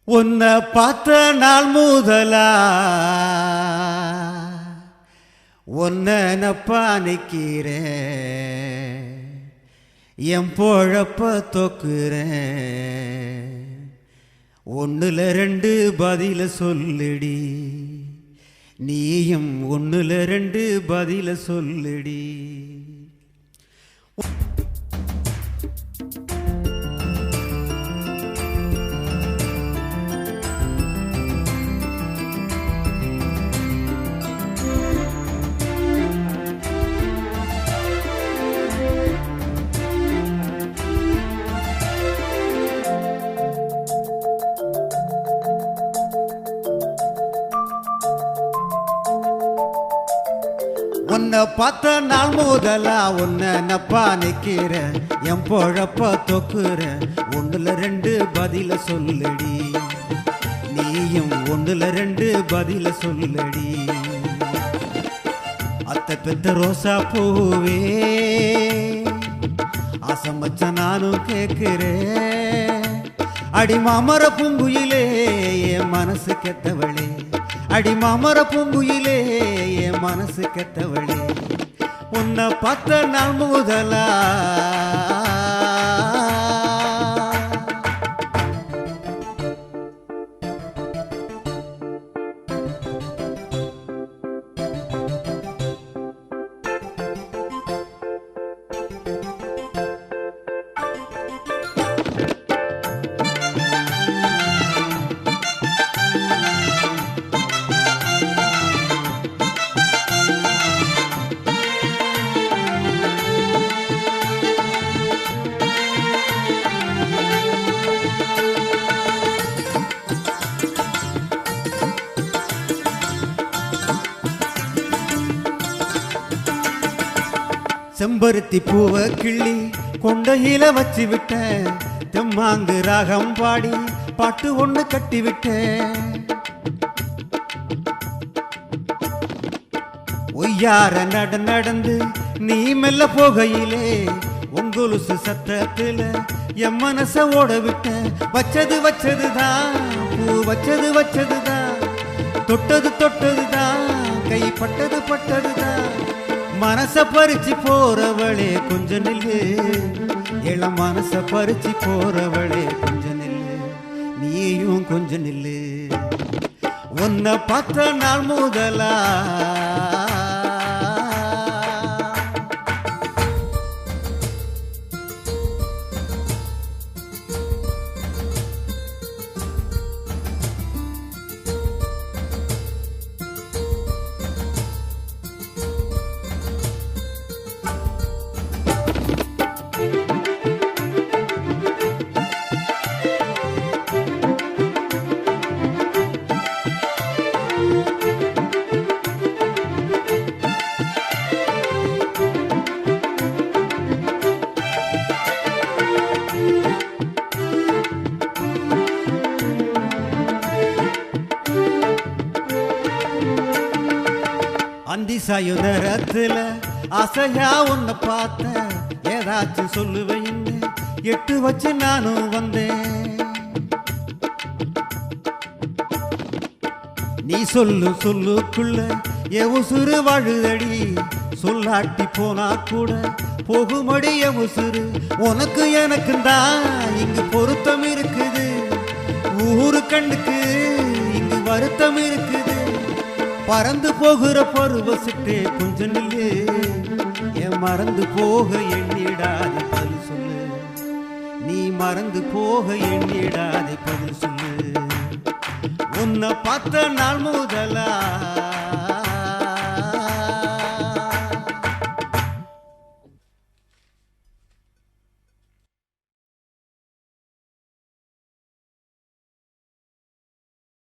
உன்னை பார்த்த நாள் முதலா உன்னை நப்பா நிக்கிறேன், என் பொழப்ப தொக்குறேன். ஒன்னுல ரெண்டு பதில சொல்லுடி, நீயும் ஒன்னுல ரெண்டு பதில சொல்லுடி. உன்னை பார்த்த நாள் முதலா உன்னை நப்பா நிக்கிறேன், என் பொழப்ப தொக்குறேன். ஒன்னுல ரெண்டு பதில சொல்லுடி, நீயும் ஒன்னுல ரெண்டு பதில சொல்லுடி. அத்தை பெத்த ரோசா பூவே ஆசமச்ச நானும் கேட்கிறேன். அடி மாமர பூங்குயிலே என் மனசு கெத்தவளே, அடி மாமர பூங்குயிலே என் மனசு கெத்தவளே. உன்னை பார்த்த நாள் முதலா செம்பருத்தி பூவை கிள்ளி கொண்டையில வச்சு விட்டேன், தெம்மாங்கு ராகம் பாடி பாட்டு ஒண்ணு கட்டி விட்டேன். ஒய்யார நடந்து நீ மெல்ல போகையிலே உங்கொலுசு சத்தத்துல என் மனச ஓட விட்டேன். வச்சதுதான் பூ வச்சதுதான், தொட்டதுதான் கைப்பட்டதுதான். மனச பறிச்சு போறவளே கொஞ்ச நில்லு, இளம் மனச பறிச்சு போறவளே கொஞ்ச நில்லு, நீயும் கொஞ்ச நில்லு. உன்னை பார்த்த நாள் முதலா அந்தி சாயு நேரத்துல ஆசையா உன்னை பார்த்த, ஏதாச்சும் சொல்லுவேன்னு எட்டு வச்சு நானும் வந்தேன். நீ சொல்லுக்குள்ள என் உசுறு வாழுதடி, சொல்லாட்டி போனா கூட போகுமடி என் உசுறு. உனக்கு எனக்கு தான் இங்கு பொருத்தம் இருக்குது, ஊரு கண்ணுக்கு இங்கு வருத்தம் இருக்குது. பறந்து போகிற பருவசிட்டே கொஞ்சம் நில்லு, என் மறந்து போக எண்ணிடாதே பதில் சொல்லு, நீ மறந்து போக எண்ணிடாதே பதில் சொல்லு. உன்னை பார்த்த நாள் முதல்